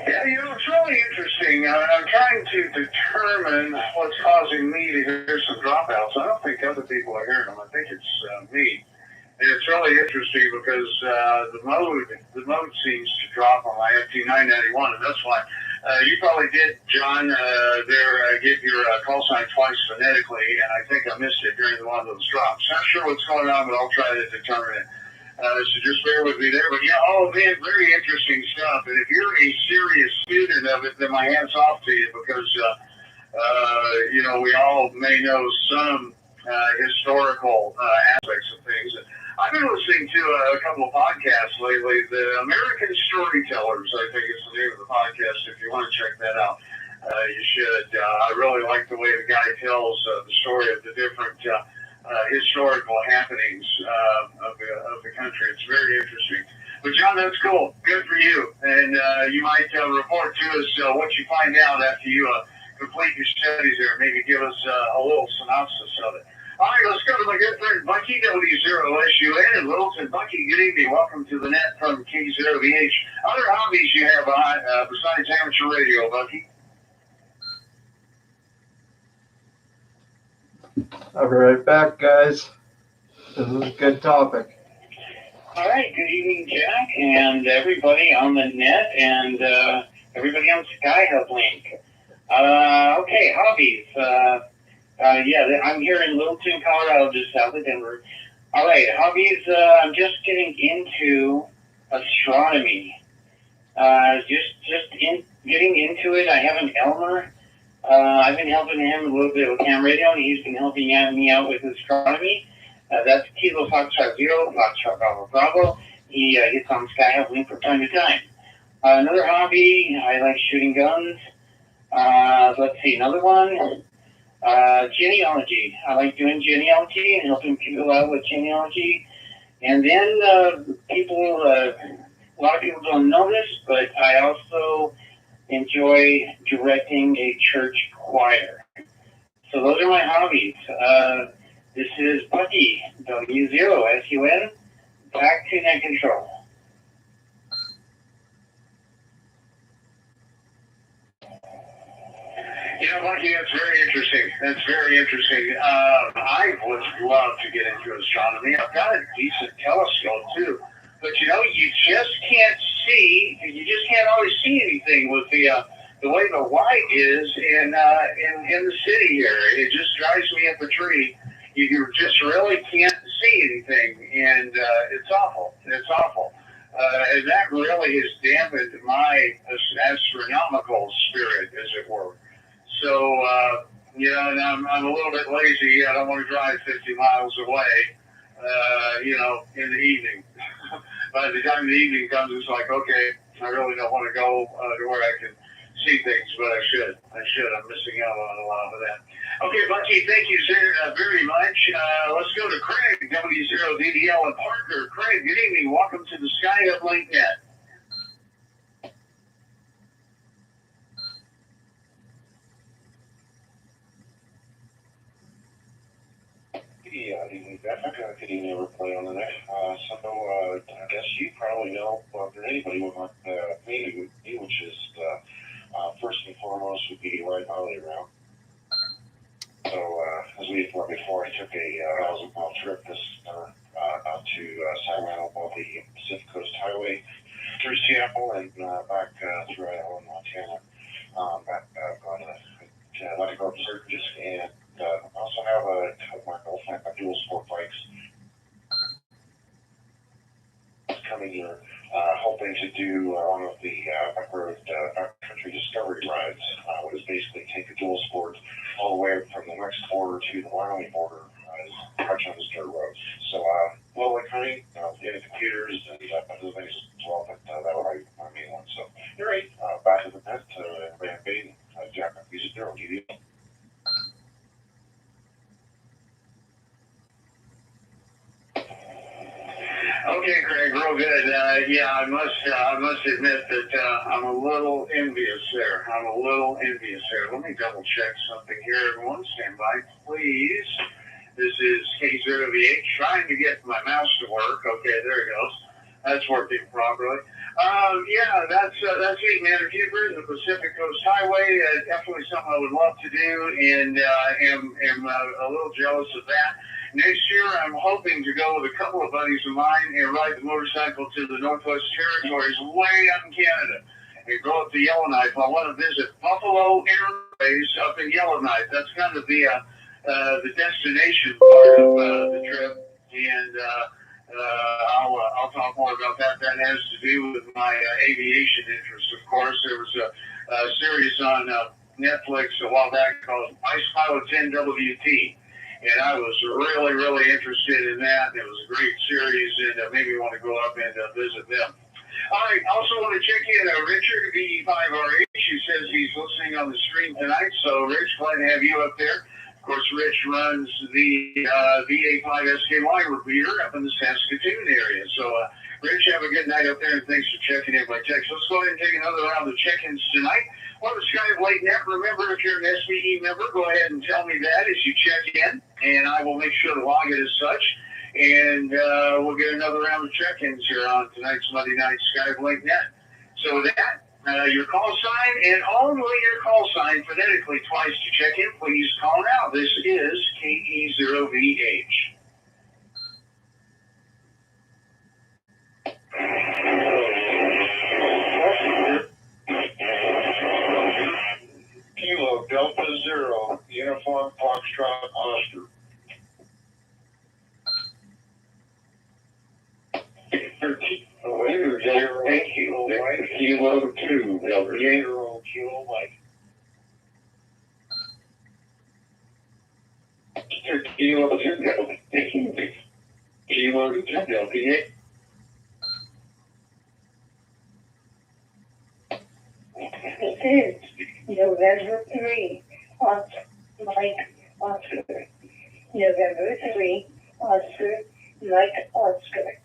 Yeah, it's really interesting. I'm trying to determine what's causing me to hear some dropouts. I don't think other people are hearing them. I think it's me. And it's really interesting because the mode seems to drop on my FT991, and that's why you probably did, John, get your call sign twice phonetically, and I think I missed it during one of those drops. Not sure what's going on, but I'll try to determine it. So just bear with me there. But yeah, oh man, very interesting stuff. And if you're a serious student of it, then my hat's off to you because, we all may know some historical aspects of things. I've been listening to a couple of podcasts lately. The American Storytellers, I think is the name of the podcast. If you want to check that out, you should. I really like the way the guy tells the story of the different historical happenings of the country. It's very interesting. But John, that's cool. Good for you. And you might report to us what you find out after you complete your studies there. Maybe give us a little synopsis of it. All right, let's go to my good friend Bucky, W0SUN in Littleton. Bucky, good evening. Welcome to the net from K0VH. Other hobbies you have besides amateur radio, Bucky? I'll be right back, guys. This is a good topic. All right, good evening, Jack, and everybody on the net, and everybody on Skyhub link. Okay, hobbies. I'm here in Littleton, Colorado, just south of Denver. All right, hobbies. I'm just getting into astronomy. Getting into it. I have an Elmer. I've been helping him a little bit with ham radio, and he's been helping me out with astronomy. That's Kilo Foxtrot 0, Foxtrot Bravo Bravo. He gets on Skyhub link from time to time. Another hobby, I like shooting guns. Let's see, another one. Genealogy. I like doing genealogy and helping people out with genealogy. And then a lot of people don't know this, but I also enjoy directing a church choir. So those are my hobbies. This is Bucky, W0SUN, back to net control. Bucky, that's very interesting. I would love to get into astronomy. I've got a decent telescope, too. But, you just can't see, you just can't always see anything with the way the light is in the city here. It just drives me up a tree. You just really can't see anything, and it's awful. And that really has dampened my astronomical spirit, as it were. So, and I'm a little bit lazy. I don't want to drive 50 miles away, in the evening. By the time the evening comes, it's like, okay, I really don't want to go to where I can see things, but I should. I'm missing out on a lot of that. Okay, Bucky, thank you very much. Let's go to Craig, W0DDL and Parker. Craig, good evening. Welcome to the Skyhub Link Net. Good evening, everybody on the net. I guess you probably know more than anybody what me would be, which is first and foremost would be right Molly around. So as we were before, I took a 1,000-mile trip this out to Sacramento on the Pacific Coast Highway through Seattle and back through Idaho and Montana. I'd like to go up to Sturgis and also have my girlfriend, my dual sport bikes coming here, hoping to do one of the backroad backcountry discovery rides, which is basically take the dual sport all the way from the Mexico border to the Wyoming border, touch on this dirt road. So, low like honey, getting computers and other things as well, but that would be my main one. So, you're right, back to the net, Van Baden, Jack, Music Zero, DD. Okay, Greg, real good. I must admit that I'm a little envious there. Let me double check something here. Everyone, stand by, please. This is K0VH trying to get my mouse to work. Okay, there it goes. That's working properly. Yeah, that's it, man. If you've ridden the Pacific Coast Highway, definitely something I would love to do, and am a little jealous of that. Next year, I'm hoping to go with a couple of buddies of mine and ride the motorcycle to the Northwest Territories, way up in Canada, and go up to Yellowknife. I want to visit Buffalo Air Base up in Yellowknife. That's kind of the destination part of the trip, and I'll talk more about that. That has to do with my aviation interests, of course. There was a series on Netflix a while back called Ice Pilot 10WT, and I was really, really interested in that. It was a great series, and made me want to go up and visit them. I also want to check in Richard, VE5RH, who says he's listening on the stream tonight. So, Rich, glad to have you up there. Of course, Rich runs the VA5SKY repeater up in the Saskatoon area. So, Rich, have a good night up there, and thanks for checking in by text. Let's go ahead and take another round of check-ins tonight. On the Skyhub Net, remember, if you're an SVE member, go ahead and tell me that as you check in, and I will make sure to log it as such. And we'll get another round of check-ins here on tonight's Monday night Skyhub Net. So with that, your call sign, and only your call sign phonetically twice to check in, please call now. This is KE0VH. Kilo Delta Zero, Uniform Foxtrot Oscar. Kilo 2, Delta Zero, Kilo Mike. Kilo 2, Delta. Kilo 2, Delta. This is November 3, Oscar, Mike, Oscar. November 3, Oscar, Mike, Oscar.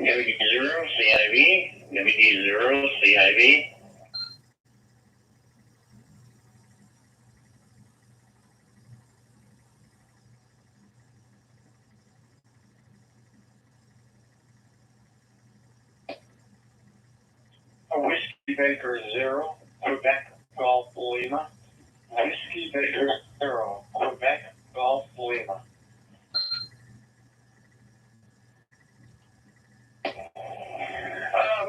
WD0 CIV, WD0 CIV. Whiskey Baker 0, Quebec Golf Lima. Whiskey Baker 0, Quebec Golf Lima.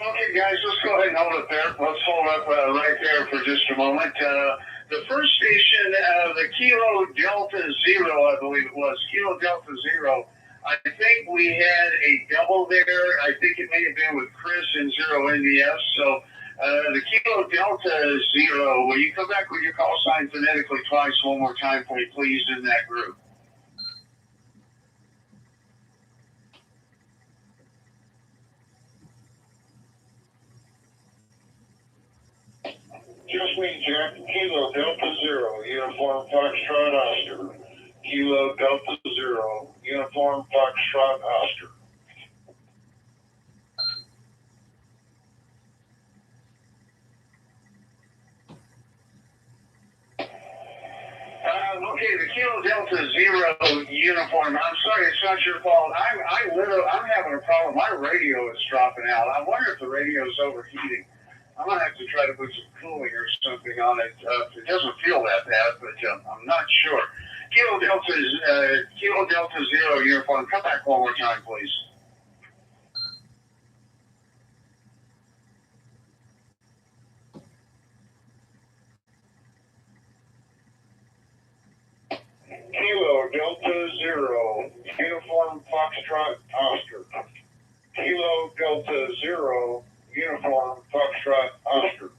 Okay, guys, let's go ahead and hold it there. Let's hold up right there for just a moment. The first station, the Kilo Delta Zero, I believe it was, Kilo Delta Zero, I think we had a double there. I think it may have been with Chris and Zero NDS. So the Kilo Delta Zero, will you come back with your call sign phonetically twice one more time for me, please, in that group? Just me, Jack. Kilo Delta Zero, Uniform Foxtrot Oscar. Kilo Delta Zero, Uniform Foxtrot Oscar. Okay, the Kilo Delta Zero uniform. I'm sorry, it's not your fault. I'm having a problem. My radio is dropping out. I wonder if the radio is overheating. I'm gonna have to try to put some cooling or something on it. It doesn't feel that bad, but I'm not sure. Kilo Delta Zero uniform. Come back one more time, please. Kilo Delta Zero, Uniform Foxtrot Oscar. Kilo Delta Zero, Uniform Foxtrot Oscar.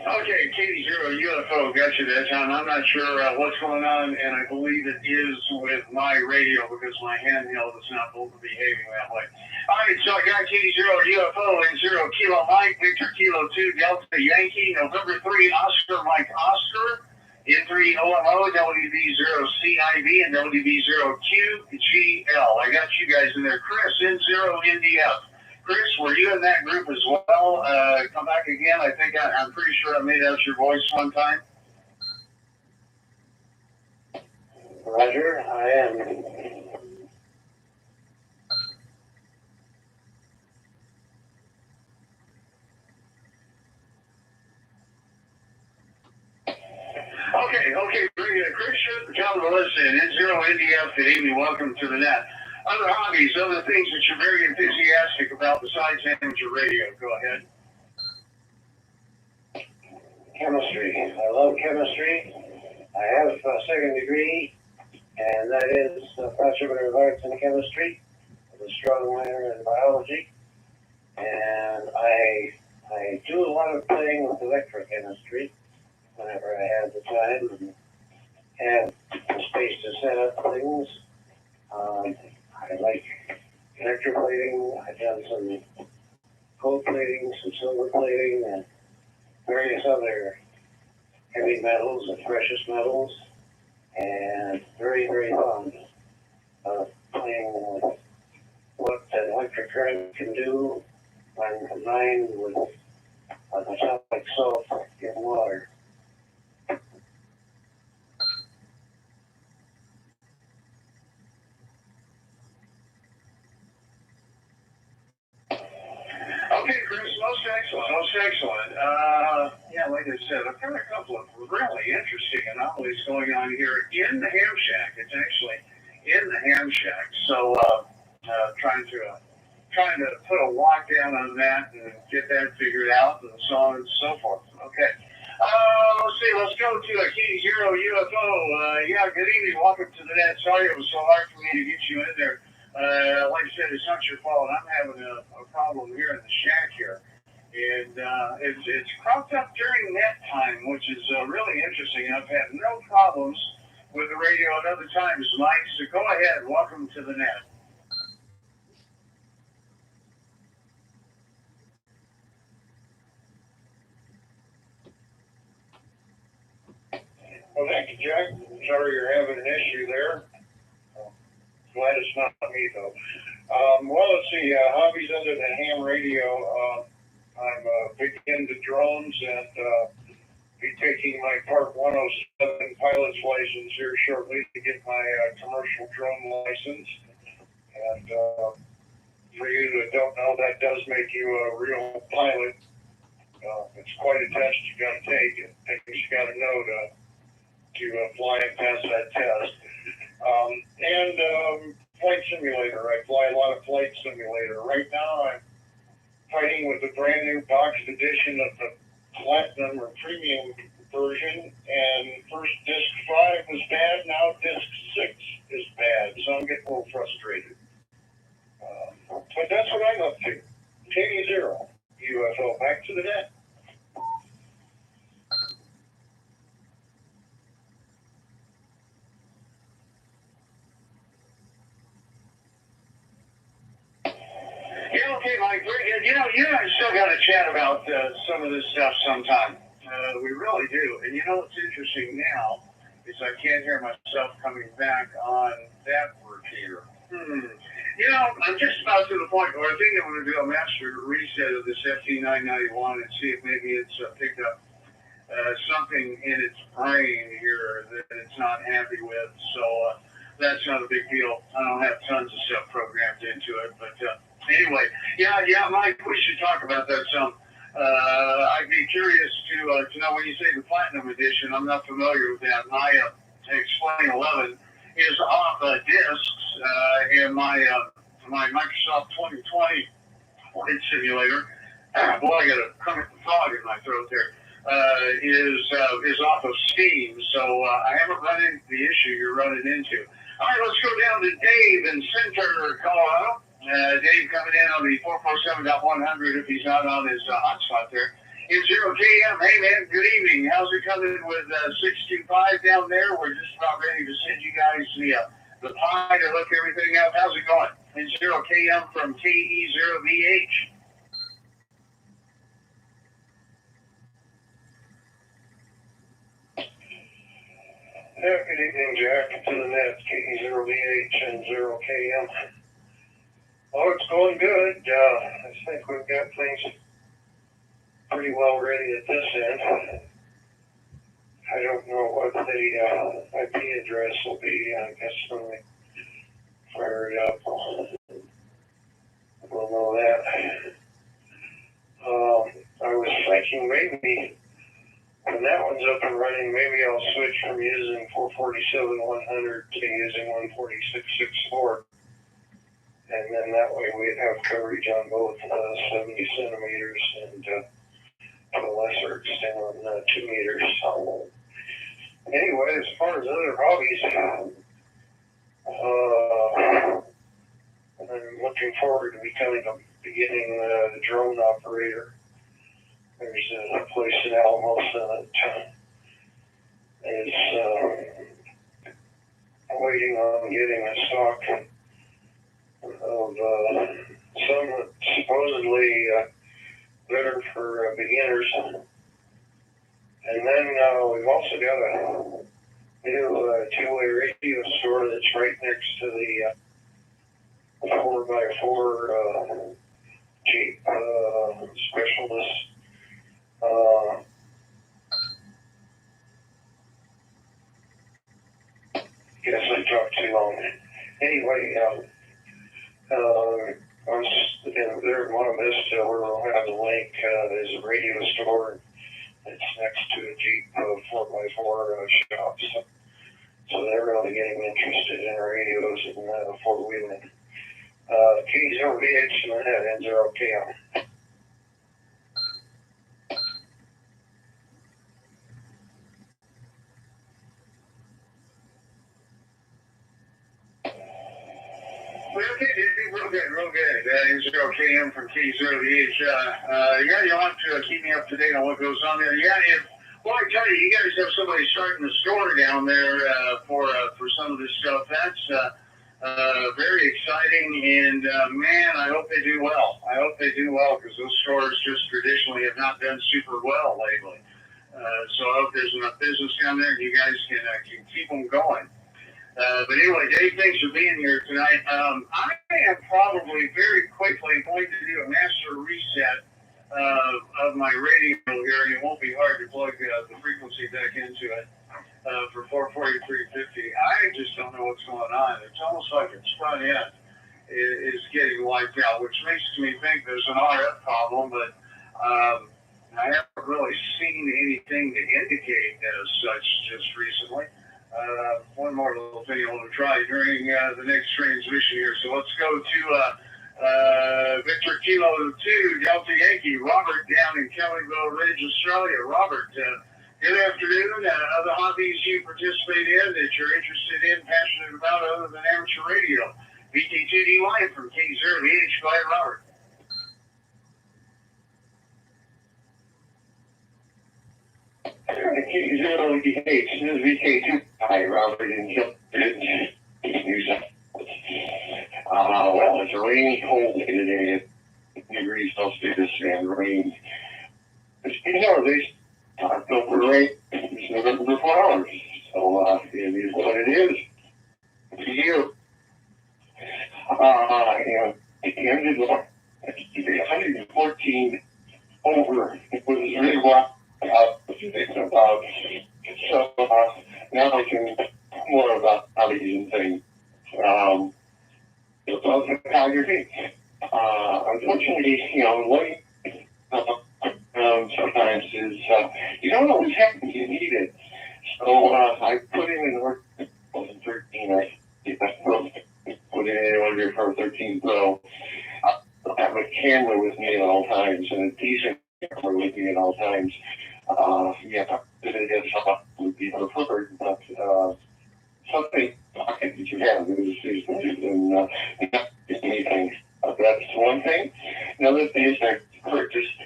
Okay, KD0 UFO, got you that time. I'm not sure what's going on, and I believe it is with my radio because my handheld is not behaving that way. All right, so I got KD0 UFO and 0 Kilo Mike, Victor Kilo 2 Delta Yankee, November 3 Oscar Mike Oscar, N3 OMO, WB0CIB, and WB0QGL. I got you guys in there. Chris, N0NDF. Chris, were you in that group as well? Come back again. I think I'm pretty sure I made out your voice one time. Roger, I am. Okay, very good. Chris, tell them to listen. N0NDF, good evening. Welcome to the net. Other hobbies, other things that you're very enthusiastic about besides amateur radio. Go ahead. Chemistry. I love chemistry. I have a second degree, and that is Bachelor of Arts in Chemistry with a strong minor in biology. And I do a lot of playing with electrochemistry whenever I have the time and have the space to set up things. I like electroplating. I've done some gold plating, some silver plating, and various other heavy metals and precious metals, and very, very fun playing with what an electric current can do when combined with metallic salt in water. Okay, Chris, most excellent. Yeah, like I said, I've got a couple of really interesting anomalies going on here in the ham shack. It's actually in the ham shack. So, trying to put a lockdown on that and get that figured out and so on and so forth. Okay. Let's see. Let's go to a Key Zero UFO. Yeah, good evening. Welcome to the net. Sorry it was so hard for me to get you in there. Like I said, it's not your fault. I'm having a problem here in the shack here. And it's cropped up during net time, which is really interesting. I've had no problems with the radio at other times, Mike. So go ahead. Welcome to the net. Well, thank you, Jack. Sorry you're having an issue there. Glad it's not me, though. Well, let's see. Hobbies other than ham radio. I'm big into drones and be taking my Part 107 pilot's license here shortly to get my commercial drone license. And for you that don't know, that does make you a real pilot. It's quite a test you got to take and things you got to know to fly and pass that test. And flight simulator. I fly a lot of flight simulator. Right now I'm fighting with the brand new boxed edition of the Platinum or Premium version, and first disc 5 was bad, now disc 6 is bad, so I'm getting a little frustrated. But that's what I'm up to. KD0 UFO, back to the net. Yeah, okay, Mike. You and I still got to chat about some of this stuff sometime. We really do. And you know what's interesting now is I can't hear myself coming back on that repeater. You know, I'm just about to the point where I think I'm going to do a master reset of this FT991 and see if maybe it's picked up something in its brain here that it's not happy with. So that's not a big deal. I don't have tons of stuff programmed into it, but anyway, yeah, Mike, we should talk about that some. I'd be curious to know when you say the Platinum Edition. I'm not familiar with that. My Explain 11 is off discs in my Microsoft 2020 flight simulator. Boy, I got a fog in my throat there. Is off of Steam, so I haven't run into the issue you're running into. All right, let's go down to Dave in Center, Colorado. Dave coming in on the 447.100 if he's not on his hotspot there. It's 0KM. Hey, man, good evening. How's it coming with 625 down there? We're just about ready to send you guys the pie to hook everything up. How's it going? It's 0KM from KE0VH. Yeah, good evening, Jack. To the net, KE0VH and 0KM. Oh, it's going good. I think we've got things pretty well ready at this end. I don't know what the IP address will be. I guess when we fire it up, we'll know that. I was thinking maybe when that one's up and running, maybe I'll switch from using 447.100 to using 146.64. And then that way we'd have coverage on both 70 centimeters and to a lesser extent on 2 meters. So, anyway, as far as other hobbies, I'm looking forward to beginning the drone operator. There's a place in Alamosa that is waiting on getting a stock of some that supposedly better for beginners. And then we've also got a new two-way radio store that's right next to the 4x4 Jeep specialist. Guess I talked too long. Anyway, there in Monte Vista, where we'll have the link, there's a radio store. It's next to a Jeep 4x4 shop. So they're really getting interested in radios and four-wheeling. KE0VH in the head and 0KM. Real good. It's KM from KE0VH. Yeah, you'll have to keep me up to date on what goes on there. Yeah, well, I tell you, you guys have somebody starting the store down there for some of this stuff. That's very exciting, and man, I hope they do well. I hope they do well because those stores just traditionally have not done super well lately. So I hope there's enough business down there and you guys can keep them going. But anyway, Dave, thanks for being here tonight. I am probably very quickly going to do a master reset of my radio here, and it won't be hard to plug the frequency back into it for 440, 350. I just don't know what's going on. It's almost like its front end is getting wiped out, which makes me think there's an RF problem, but I haven't really seen anything to indicate as such just recently. One more little thing I want to try during the next transmission here. So let's go to Victor Kilo 2, Delta Yankee, Robert down in Kellyville Ridge, Australia. Robert, good afternoon. Other hobbies you participate in that you're interested in, passionate about other than amateur radio. VK2D Live from KE0VH. Go ahead, Robert. KE0VH, this is VK2. Hi, Robert in well, it's a rainy, cold day today, 8 degrees Celsius and rain. You know, they talked over rain. It's November flowers. So it is what it is. It's a year. And it ended up 114 over. It was really wild. So now I can more about hobbies and things. Photography. Unfortunately, light sometimes is you don't always have to need it. So I put in an order for 13. I put in an order for 13 Pro. I have a camera with me at all times and a decent camera with me at all times. Yeah, it would be preferred, but something pocket that you have is anything. That's one thing. Another thing is that purchased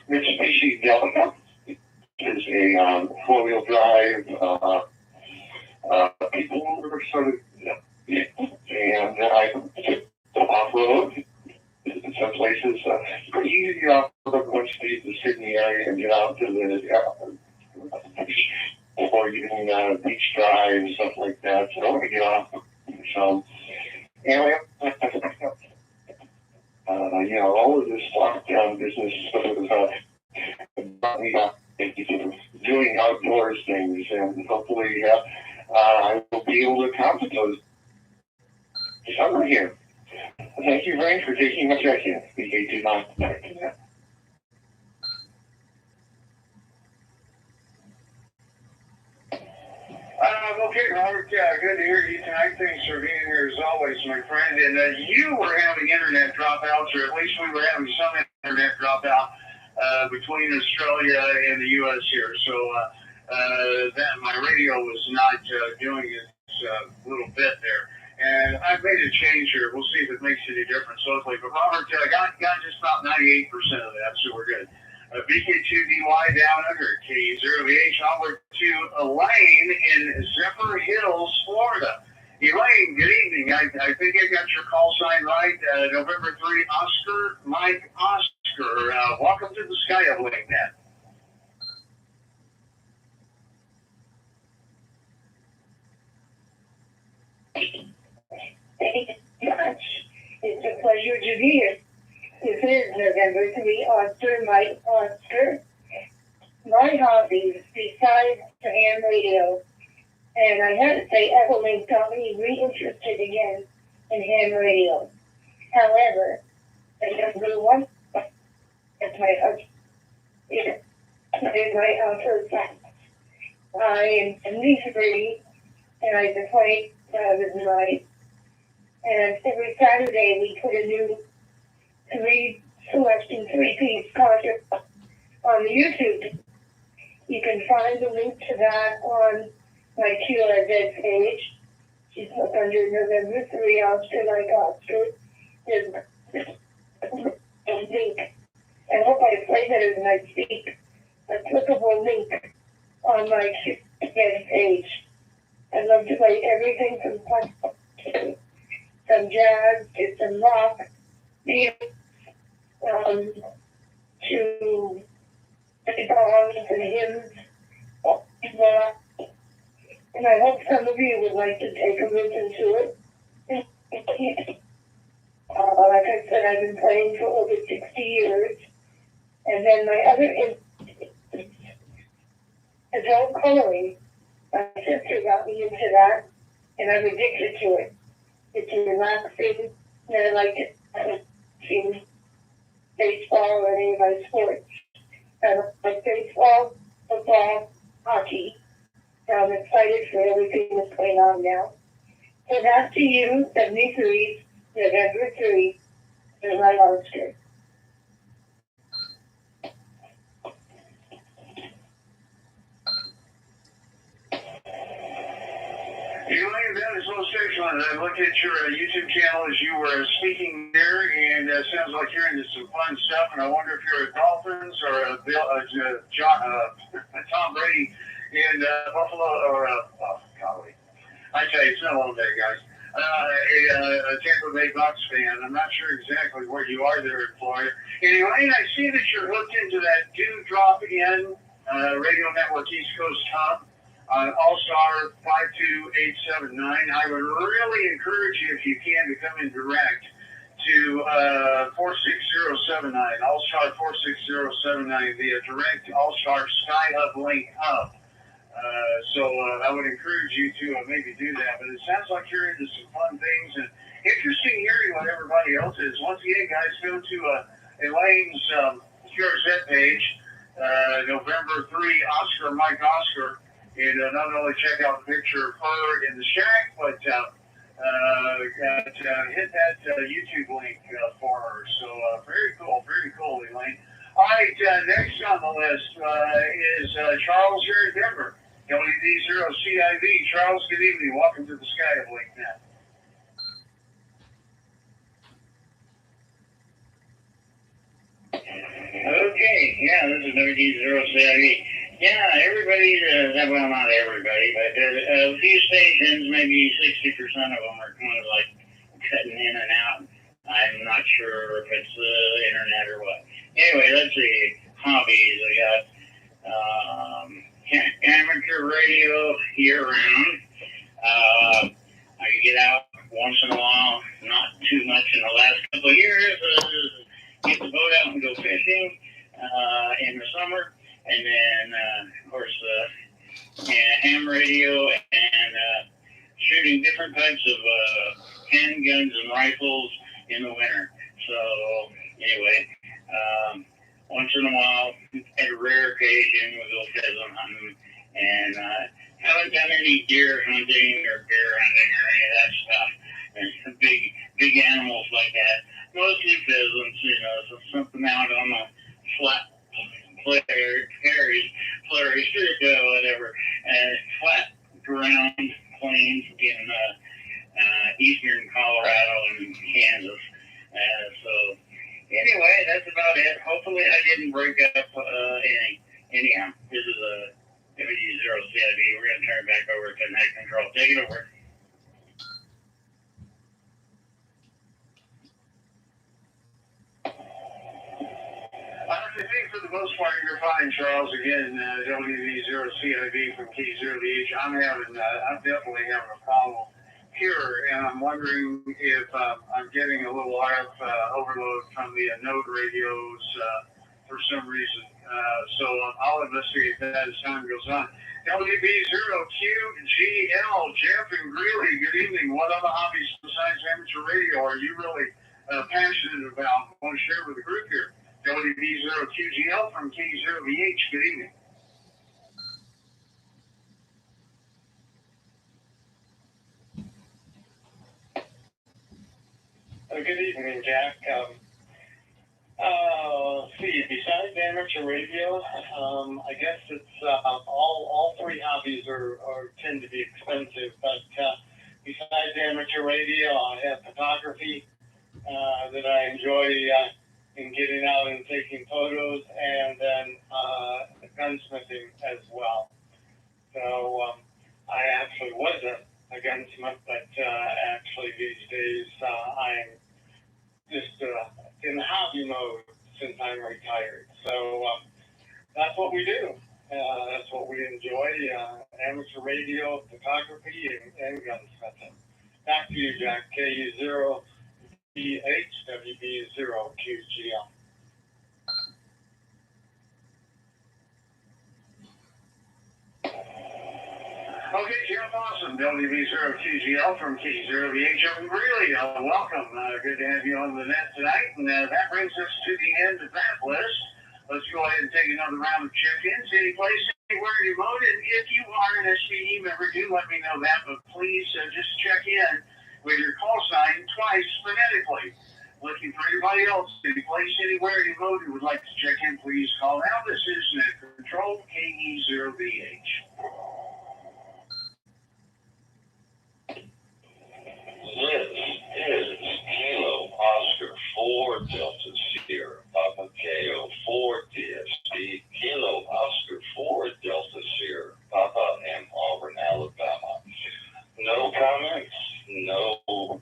Mitsubishi Delta is a four-wheel drive people mover sort of, and I took off-road. In some places, pretty easy off-road once you leave the Sydney area and get out to the before getting So, and all of this lockdown business brought me back into doing outdoors things, and hopefully I will be able to accomplish those this summer here. Thank you very much for taking my question. Okay, Robert, good to hear you tonight. Thanks for being here as always, my friend. And you were having internet dropouts, or at least we were having some internet dropout between Australia and the U.S. here. So that my radio was not doing its little bit there. And I've made a change here. We'll see if it makes any difference locally. But Robert, got just about 98% of that, so we're good. BK2DY down under K0VH onward to Elaine in Zephyr Hills, Florida. Elaine, good evening. I think I got your call sign right. November 3, Oscar, Mike Oscar. Welcome to the Skyhub link, Nat. Thank you much. It's a pleasure to be here. This is November 3, Oscar, Mike Oscar. My hobbies, besides the ham radio, and I had to say, Evelyn got me reinterested again in ham radio. However, the number one is my husband. It's my first time. I am 73, and I just play with my. And every Saturday we put a new three-piece concert on YouTube. You can find the link to that on my QSO page. Just look under November 3, Oscar, like Oscar. There's a link. I hope I play better than I speak. A clickable link on my QSO page. I love to play everything from some jazz to some rock, to songs and hymns. And I hope some of you would like to take a listen to it. Like I said, I've been playing for over 60 years. And then my other interest is all coloring. My sister got me into that, and I'm addicted to it. It's relaxing, and I like it. I don't see baseball or any of my sports. I like baseball, football, hockey. I'm excited for everything that's going on now. So back to you, 73, November 3, in my Oscar. Elaine, that is most excellent. I looked at your YouTube channel as you were speaking there, and it sounds like you're into some fun stuff. And I wonder if you're a Dolphins or a Tom Brady in Buffalo, or golly, I tell you, it's been a long day, guys. A Tampa Bay Bucks fan. I'm not sure exactly where you are there in Florida. And Elaine, I see that you're hooked into that Duehr in Radio Network East Coast Hub. All-Star 52879. I would really encourage you, if you can, to come in direct to 46079, All-Star 46079, via direct All-Star Skyhub link hub. So I would encourage you to maybe do that. But it sounds like you're into some fun things, and interesting hearing what everybody else is. Once again, guys, go to Elaine's QRZ page, November 3, Oscar, Mike Oscar. And not only check out the picture of her in the shack, but hit that YouTube link for her. So very cool, Elaine. All right, next on the list is Charles here in Denver, WD0CIV. Charles, good evening. Welcome to the Skyhub link now. Okay, yeah, this is WD0CIV. Yeah, everybody, well, not everybody, but a few stations, maybe 60% of them are kind of like cutting in and out. I'm not sure if it's the internet or what. Anyway, let's see. Hobbies. I got amateur radio year-round. I get out once in a while, not too much in the last couple of years. Get the boat out and go fishing in the summer, and then of course ham radio and shooting different types of handguns and rifles in the winter. So anyway, once in a while, at a rare occasion, we go pheasant hunting, and haven't done any deer hunting or bear hunting or any of that stuff. And big animals like that. Mostly pheasants, so something out on the flat prairies, whatever, and flat ground plains in eastern Colorado and Kansas. So anyway, that's about it. Hopefully I didn't break up any. Anyhow, this is a MHz CID. We're going to turn it back over to Net Control. Take it over. I think for the most part you're fine, Charles. Again, WV0CIB from K0VH. I'm definitely having a problem here, and I'm wondering if I'm getting a little RF overload from the node radios for some reason. So I'll investigate that as time goes on. WV0QGL, Jeff and Greeley, good evening. What other hobbies besides amateur radio are you really passionate about? Want to share with the group here? WV0QGL from K0VH, good evening. Good evening, Jack. Let's see, besides amateur radio, I guess it's all three hobbies tend to be expensive, but besides amateur radio, I have photography that I enjoy in getting out and taking photos, and then gunsmithing as well. So I actually was a gunsmith, but actually these days I'm just in hobby mode since I'm retired. So that's what we do. That's what we enjoy, amateur radio, photography, and gunsmithing. Back to you, Jack. K0VH, WB0QGL. Okay, Jeff, awesome. WV0QGL from K0VH. Really welcome. Good to have you on the net tonight. And that brings us to the end of that list. Let's go ahead and take another round of check-ins. Any place, anywhere you voted. If you are an SPE member, do let me know that. But please just check in with your call sign twice phonetically. Looking for anybody else. Any place, anywhere you voted would like to check in, please call now. This is Net Control, KE0VH. This is Kilo Oscar 4 Delta Sierra Papa KO 4 DSP Kilo Oscar 4 Delta Sierra Papa in Auburn, Alabama. No comments, no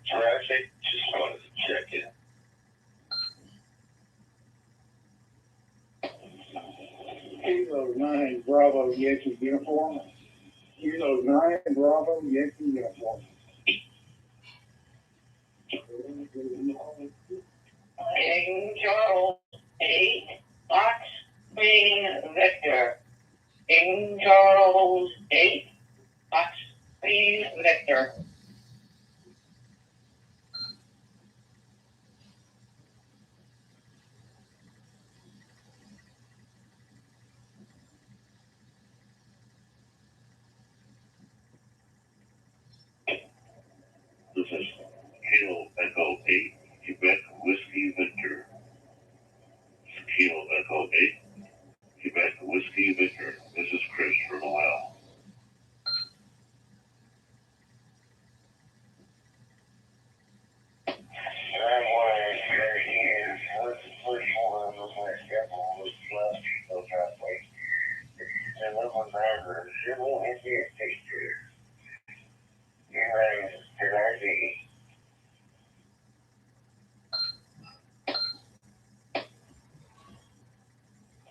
traffic, just wanted to check in. Kilo 9 Bravo Yankee uniform. Kilo 9 Bravo Yankee uniform. King Charles 8 Fox Green Victor. King Charles 8 Fox Green Victor. This is Kilo Echo 8 Quebec Whiskey Victor. Kilo Echo 8 Quebec Whiskey Victor. This is Chris from Ohio.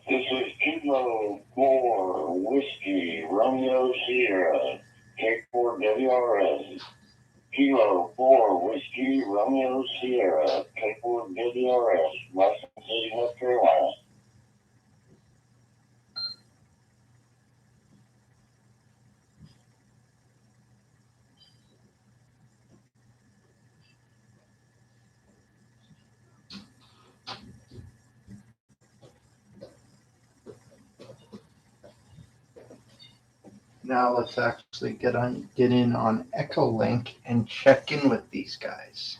This is Kilo 4 Whiskey Romeo Sierra K4 WRS. Kilo 4 Whiskey Romeo Sierra, Capewood WRS, Washington City, North Carolina. Now let's actually get in on Echolink and check in with these guys.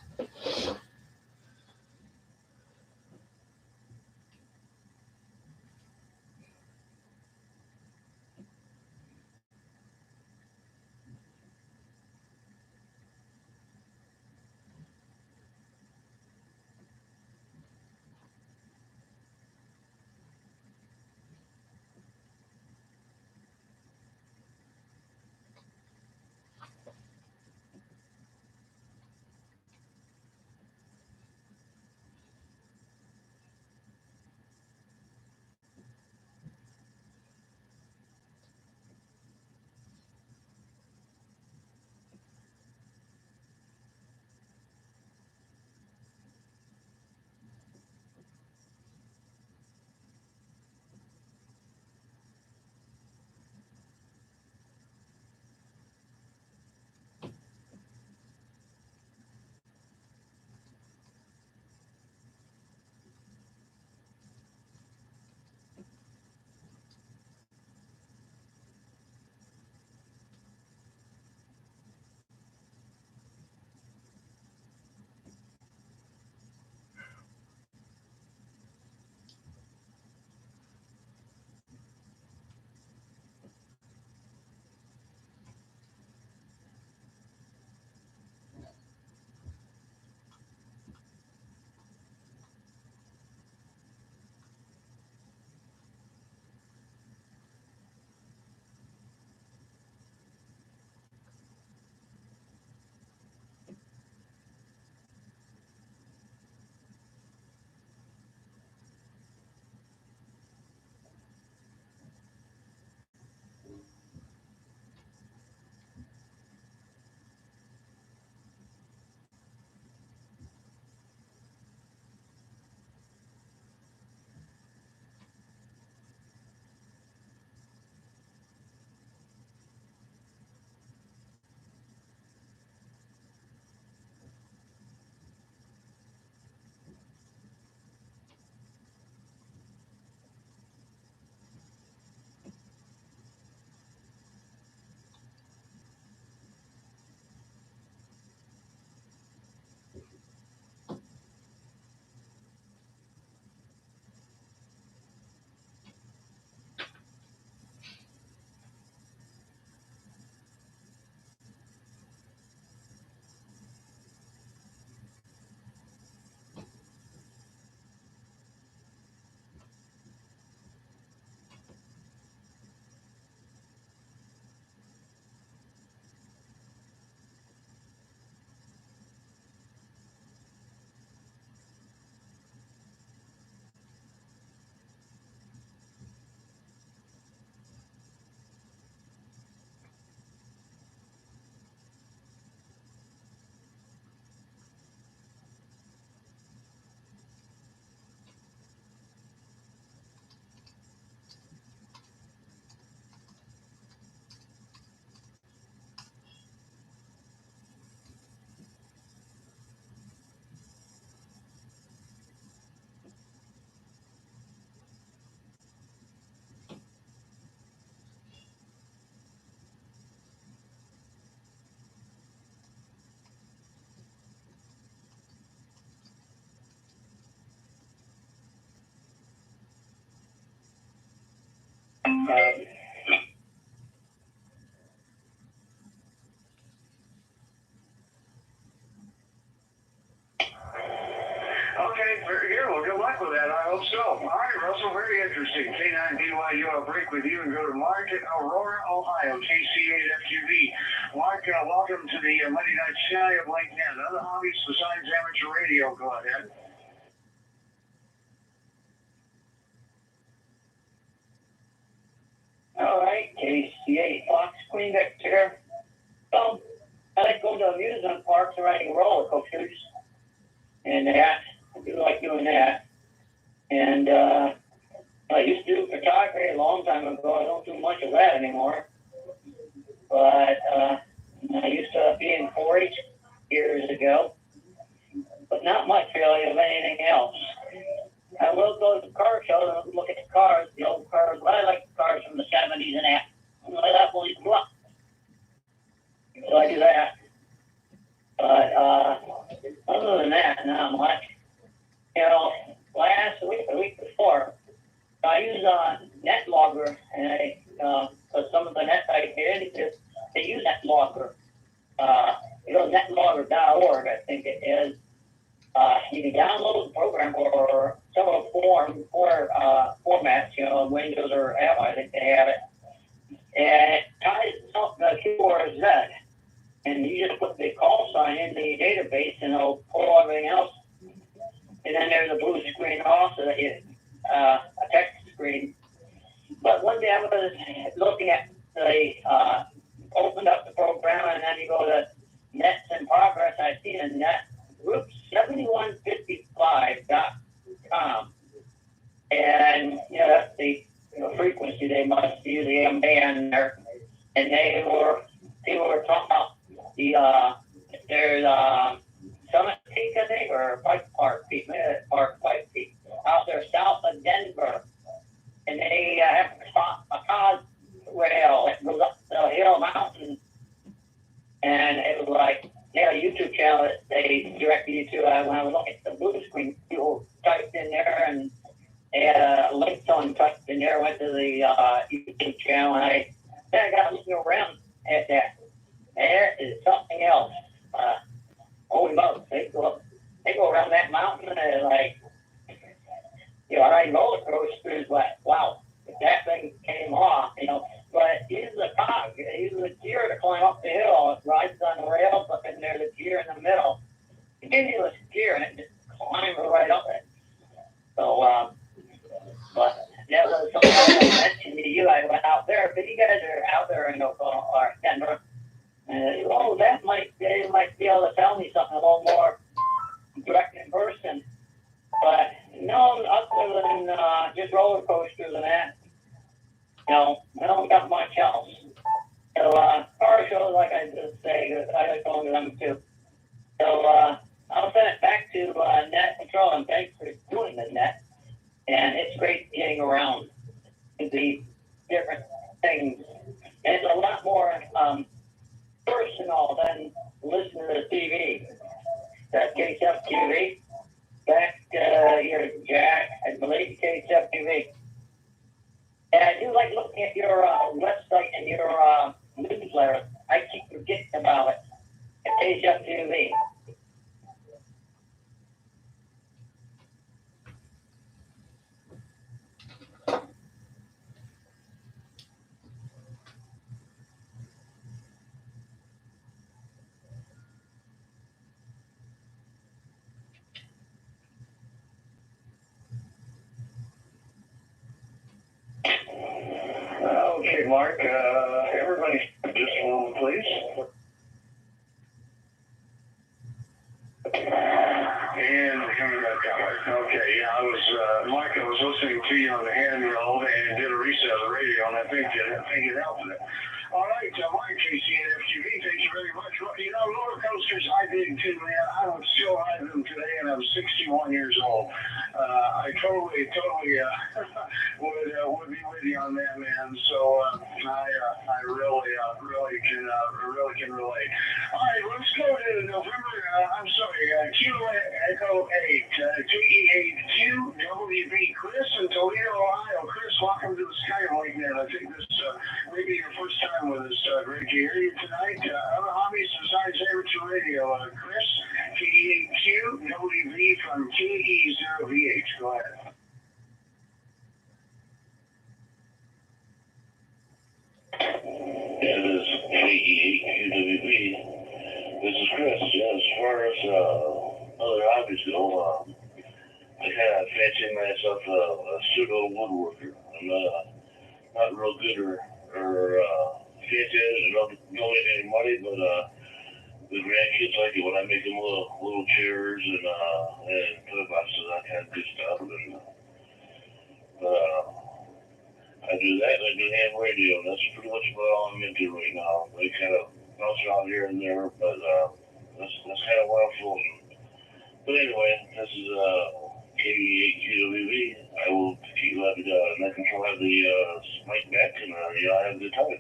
Okay, very good. Well, good luck with that. I hope so. All right, Russell, very interesting. K9BYU, I'll break with you and go to Mark in Aurora, Ohio, KC8FQB. Mark, welcome to the Monday Night Sky of Lake Net. Other hobbies besides amateur radio, go ahead. All right, KC8 Fox Queen Victor. Well, I like going to amusement parks and riding roller coasters and that. I do like doing that. And I used to do photography a long time ago. I don't do much of that anymore. But I used to be in 4-H years ago, but not much really of anything else. I will go to the car show and look at the cars, the old cars. Well, I like the cars from the 70s and that. That will go up. So I do that. But other than that, not much. You know, last week, the week before, I used NetLogger, and for some of the net I did, they use NetLogger. Netlogger.org, I think it is. You can download the program or several formats, Windows or Apple, I think they have it. And it ties up the keyboard Z. And you just put the call sign in the database and it'll pull everything else. And then there's a blue screen also that is a text screen. But one day I was looking at opened up the program and then you go to nets in progress. I see a net group 7155.com. And, that's the frequency they must use, the AM band there. And people were talking about there's Summit Peak, I think, or Park Peak, Pike Peak, out there south of Denver. And they have a cod rail that goes up the hill mountain. And it was like, they had a YouTube channel that they directed you to. When I was looking at the blue screen, people typed in there and they had a link someone typed in there, went to the YouTube channel, and I got looking around at that. And there is something else. Holy smokes, they go around that mountain and like, I ride roller coasters, but wow, if that thing came off, but it uses a cog, it uses a gear to climb up the hill. It rides on the rails, but then there's a gear in the middle. It gives you this gear and it just climbs right up it. So, but that was something I mentioned to you. I went out there, but you guys are out there in Oklahoma or Denver. They might be able to tell me something a little more direct in person. But no, other than just roller coasters and that, I don't got much else. So car shows, like I just say, I like going to them too. So I'll send it back to Net Control, and thanks for doing the net. And it's great getting around to the different things. And it's a lot more personal than listening to the TV. That HF TV. Back here, Jack, I believe HF TV. And I do like looking at your website and your newsletter. I keep forgetting about it at HF TV. Okay, Mark, everybody, just a moment, please. And coming back out. Okay, yeah, Mike, I was listening to you on the handheld and did a reset of the radio, and I think it helped it. All right, Mike, KCNFQV, thank you very much. Well, roller coasters, I did too, man. I would still ride them today, and I'm 61 years old. I totally would be with you on that, man. So I really can relate. All right, let's go to November. Kilo Echo 8, TE8QWB. Chris in Toledo, Ohio. Chris, welcome to the Skyhub, man. I think this may be your first time with us. Great to hear you tonight. Other hobbies besides amateur radio. Chris, TE8QWB from KE0VH. Go ahead. Yeah, this is KE8QWB. This is Chris. Yeah, as far as other hobbies go, I kind of fancy myself a pseudo woodworker. I'm not real good or fancy or don't donate any money, but the grandkids like it when I make them little chairs and toy boxes, that kind of good stuff. And I do that, and I do ham radio, and that's pretty much about all I'm into right now. They kind of bounce around here and there, but that's kind of what I'm floating. But anyway, this is KD8 QWV. I will keep let and I control have the mic back, and I have a good time.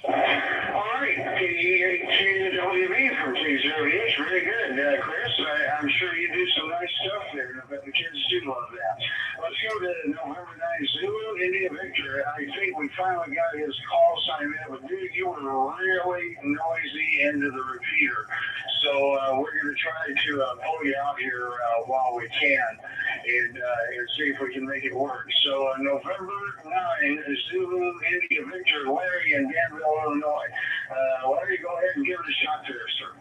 All right, KD8QWV from K0H. Very good, Chris. I'm sure you do some nice stuff there, and I bet the kids do love that. Let's go to November 9 Zulu, India Victor. I think we finally got his call sign in, but dude, you were really noisy into the repeater. So we're going to try to pull you out here while we can and see if we can make it work. So November 9 Zulu, India Victor, Larry in Danville, Illinois. Larry, go ahead and give it a shot there, sir.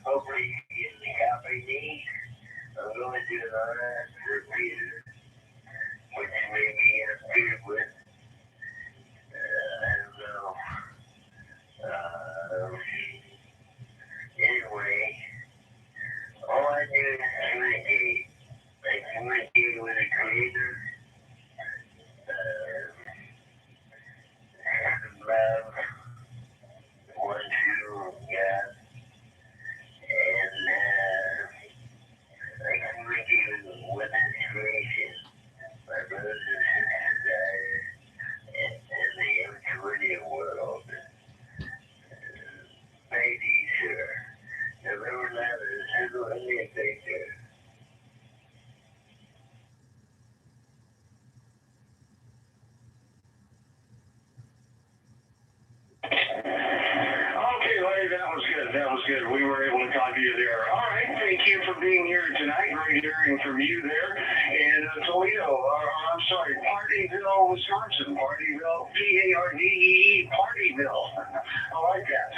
Hopefully you get the copy need. I'm going to do an RS repeater, which may be interfered with. I don't know. Anyway, all I do is communicate. I communicate with the creator. Love, one, two, yeah. And I communicate with inspiration. My brothers and sisters in the intermediate world. Ladies, November 11th, Central India Victor. Okay, Larry, that was good. That was good. We were able to talk to you there. All right, thank you for being here tonight. Great hearing from you there. And Toledo, I'm sorry, Partyville, Wisconsin. Partyville, P-A-R-D-E-E, Partyville. I like that.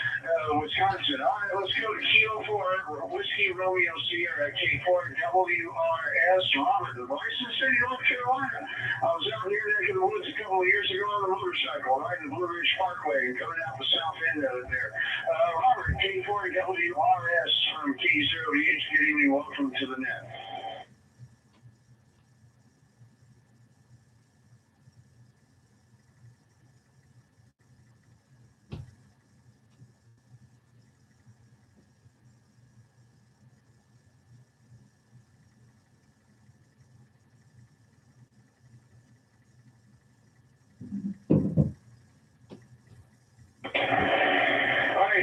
Wisconsin. All right, let's go to Kilo 4, Whiskey Romeo Sierra, K4WRS, Robert, the Bison City, North Carolina. I was out near neck of the woods a couple of years ago on a motorcycle, riding the Blue Ridge Parkway and coming out the south end of it there. Robert, K4WRS from K0H, good evening, welcome to the net.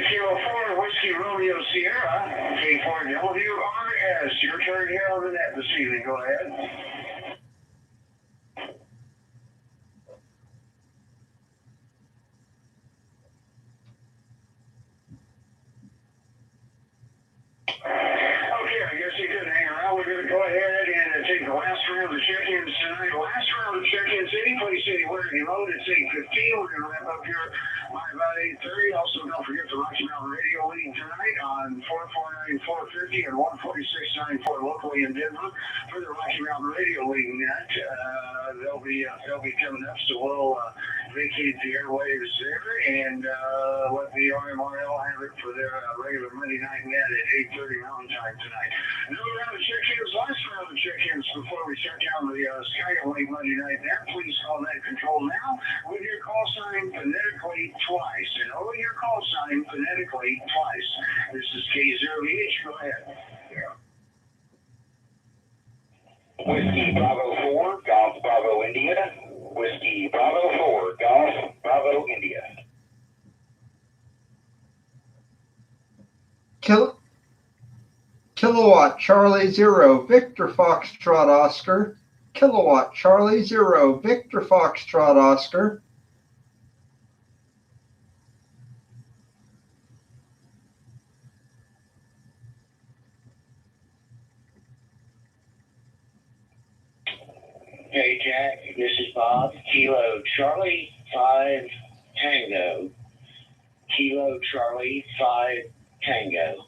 Kilo 4, Whiskey Romeo Sierra, K4WRS. Your turn here on the net this evening. Go ahead. Okay, I guess you couldn't hang around. We're going to go ahead and take the last round of the check-ins tonight. Last round of check-ins, any place, anywhere, you load. It's 8:15. We're going to wrap up here by about 8:30. Also, don't forget the Rocky Mountain Radio leading tonight on 449-450 and 146.94 locally in Denver for the Rocky Mountain Radio leading net. They'll be coming up, so we'll vacate the airwaves there and let the RMRL have it for their regular Monday night net at 8:30 Mountain Time tonight. Another round of check-ins, last round of check-ins before we shut down the Skyhub Monday night net. Please call that control now with your call sign phonetically twice. And over your call sign phonetically twice. This is K0H. Go ahead. Whiskey Bravo 4, Golf Bravo India. Whiskey Bravo 4, Golf Bravo India. Kilowatt Charlie 0, Victor Foxtrot Oscar. Kilowatt Charlie 0, Victor Foxtrot Oscar. Hey Jack, this is Bob. Kilo Charlie 5 Tango, Kilo Charlie 5 Tango.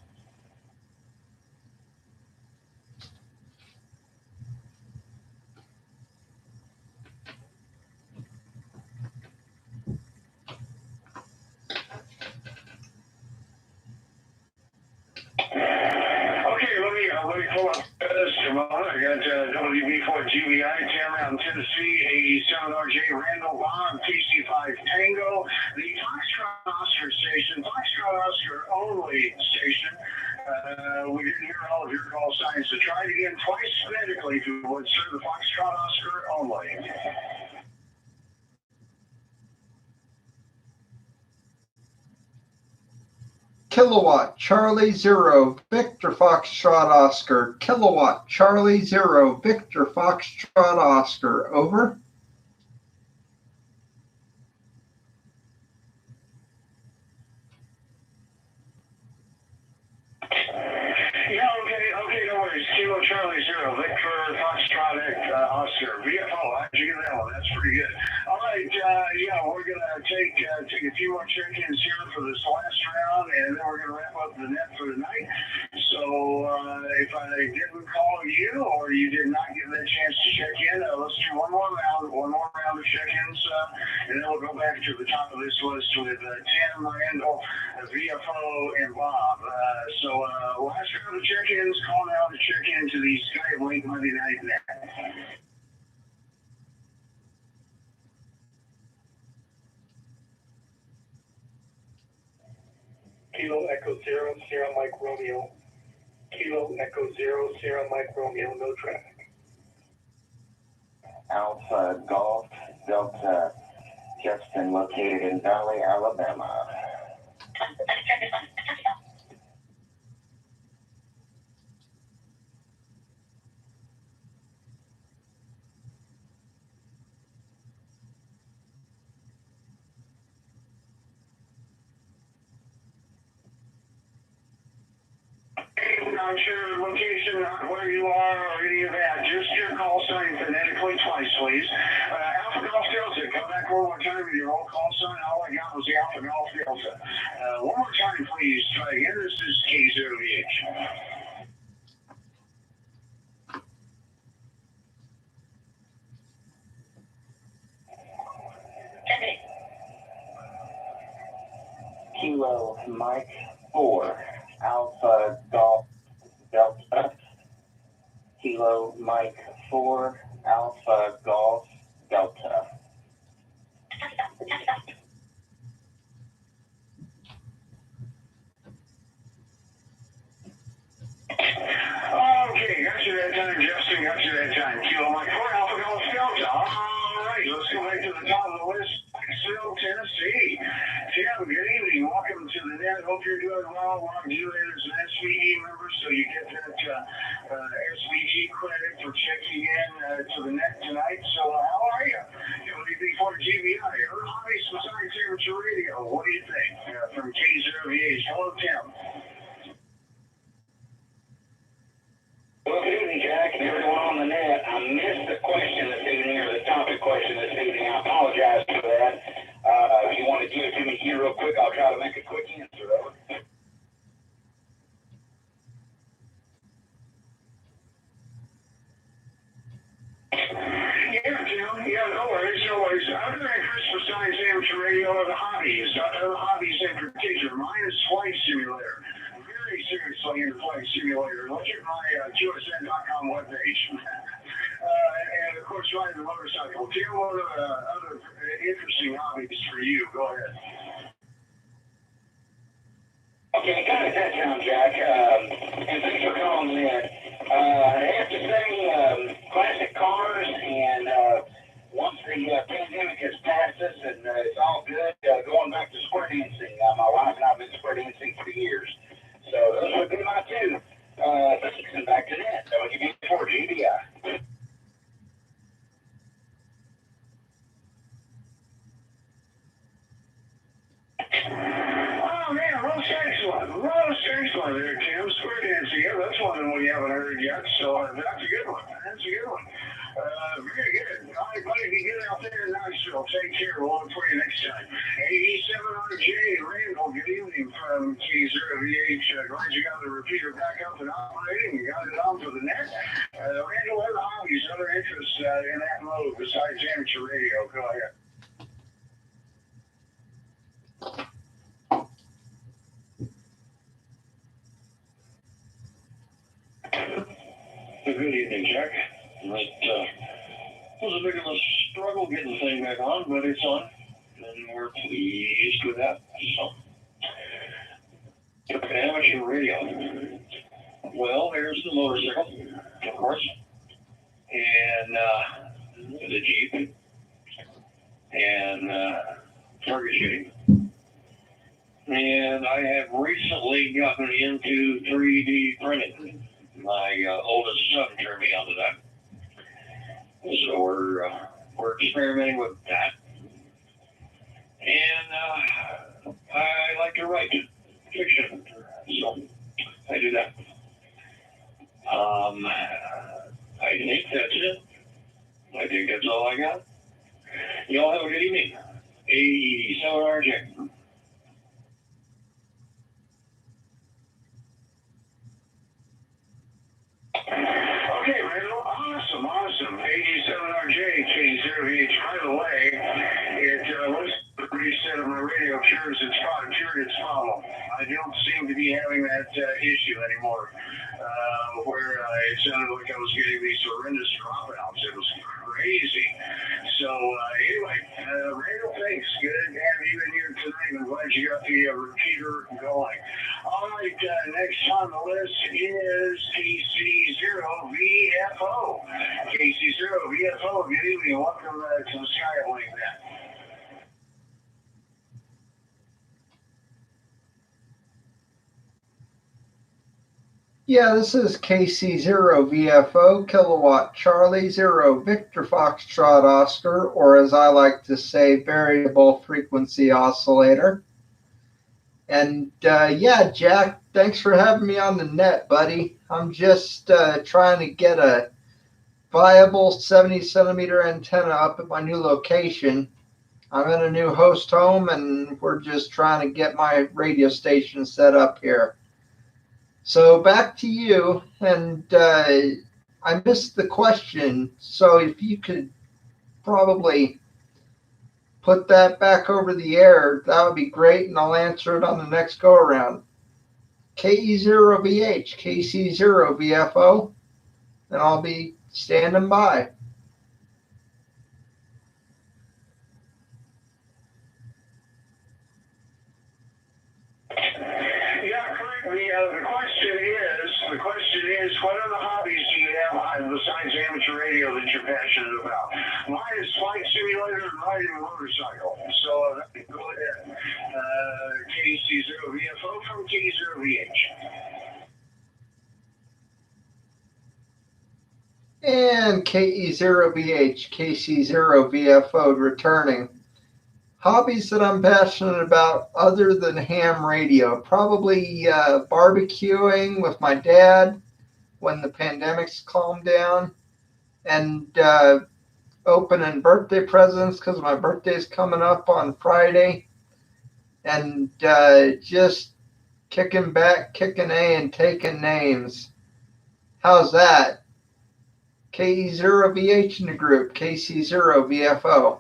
Okay, let me pull up this a moment. I got WB4GBI, Mountain, Tennessee, 87RJ, Randall Bob, TC5 Tango, the Foxtrot Oscar station, Foxtrot Oscar only station. We didn't hear all of your call signs, so try it again twice phonetically if you would, sir. The Foxtrot Oscar only. Kilowatt Charlie 0 Victor Foxtrot Oscar. Kilowatt Charlie 0 Victor Foxtrot Oscar. Over. Yeah, okay, no worries. Kilo Charlie 0 Victor Foxtrot Oscar. VFO, how'd you get that one? That's pretty good. All right, yeah, we're going to take a few more check-ins here for this last round, and then we're going to wrap up the net for tonight. So if I didn't call you or you did not get that chance to check in, let's do one more round of check-ins, and then we'll go back to the top of this list with Tim, Randall, VFO, and Bob. So last round of check-ins, call now to check into the Skyhub Link Monday Night Net. Kilo Echo 0, Sierra Mike Romeo. Kilo Echo 0, Sierra Mike Romeo, no traffic. Alpha Golf Delta Justin, located in Valley, Alabama. Not sure location, not where you are, or any of that. Just your call sign phonetically twice, please. Alpha Golf Delta, come back one more time with your whole call sign. All I got was the Alpha Golf Delta. One more time, please. Try again. This is K0VH. Kilo Mike 4, Alpha Golf Delta. Kilo Mike 4, Alpha Golf Delta. Okay, got you that time, Justin. Got you that time. Kilo Mike 4, Alpha Golf Delta. All right, let's go back to the top of the list. Knoxville, Tennessee. Tim, good evening. Welcome to the net. Hope you're doing well. Log you as an SVD member, so you get that SVD credit for checking in to the net tonight. So how are you? WB4GBI, Earth Hobbies Besides Amateur Radio. What do you think? From K0VH. Hello, Tim. Well, good evening, Jack, and everyone on the net. I missed the question this evening, or the topic question this evening. I apologize for that. If you want to give it to me here real quick, I'll try to make a quick answer, though. Yeah, Tim. Yeah, no worries. Other than Christmas Science Amateur Radio or the hobbies, other hobbies in particular, mine is Flight Simulator. Very seriously into Flight Simulator. Look at my QSN.com webpage. And of course, riding the motorcycle. Tim, what are other interesting hobbies for you? Go ahead. Okay, kind of that sound, Jack. And thanks for calling in. I have to say, classic cars, and once the pandemic has passed us and it's all good, going back to square dancing. My wife and I have been square dancing for years. So those would be my two. Thanks, and back to that. WB4GBI. Oh, man, most excellent there, Tim. Square dancing. Yeah, that's one that we haven't heard yet, so that's a good one. Very good. All right, buddy, be good out there in Knoxville. Take care. We'll look for you next time. 87RJ, Randall, good evening from K0VH. Glad you got the repeater back up and operating. You got it on for the net. Randall, other hobbies, other interests in that mode besides amateur radio? Go ahead. Good evening, Jack. It was a bit of a struggle getting the thing back on, but it's on, and we're pleased with that. So, amateur radio. Well, there's the motorcycle, of course, and the Jeep, and target shooting. And I have recently gotten into 3D printing. My oldest son turned me onto that. So we're experimenting with that. And I like to write fiction. So I do that. I think that's it. I think that's all I got. Y'all have a good evening. 87RJ. Okay, Randall. Awesome. 87RJ, K0VH. By the way, it was the reset of my radio cures its problem. I don't seem to be having that issue anymore, where it sounded like I was getting these horrendous dropouts. It was crazy. So anyway, Randall, thanks. Good to have you in here tonight. I'm glad you got the repeater going. All right, next on the list is KC0VFO. KC0VFO, good evening. Welcome to the Skyhub then. Yeah, this is KC0VFO, Kilowatt Charlie, 0 Victor Foxtrot Oscar, or as I like to say, variable frequency oscillator. And yeah, Jack, thanks for having me on the net, buddy. I'm just trying to get a viable 70 centimeter antenna up at my new location. I'm in a new host home, and we're just trying to get my radio station set up here. So back to you, and I missed the question, so if you could probably put that back over the air, that would be great, and I'll answer it on the next go-around. KE0VH, KC0VFO, and I'll be standing by. The question is, what other hobbies do you have besides amateur radio that you're passionate about? Mine is flight simulator and riding a motorcycle. So go ahead. KC0VFO from K0VH. And KE0VH, KC0VFO returning. Hobbies that I'm passionate about other than ham radio, probably barbecuing with my dad when the pandemic's calmed down, and opening birthday presents because my birthday's coming up on Friday, and just kicking back, kicking A, and taking names. How's that? KE0VH in the group, KC0VFO.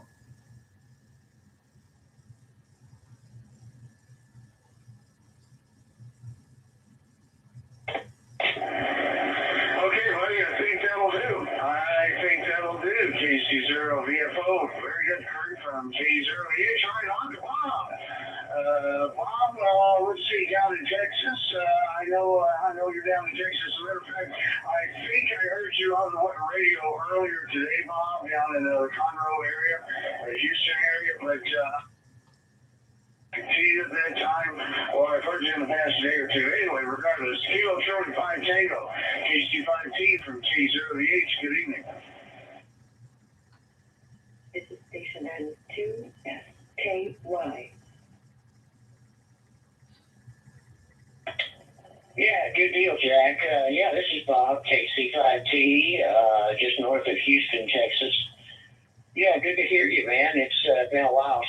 KC0VFO, very good, Kurt from K0VH. All right, on to Bob. Bob, let's see, down in Texas. I know you're down in Texas. As a matter of fact, I think I heard you on the radio earlier today, Bob, down in the Conroe area, Houston area, but I cheated at that time, or I've heard you in the past day or two. Anyway, regardless, Kilo Charlie 5 Tango, KC5T from K0VH. Good evening. This is station N2SKY. Yeah, good deal, Jack. Yeah, this is Bob, KC5T, just north of Houston, Texas. Yeah, good to hear you, man. It's been a while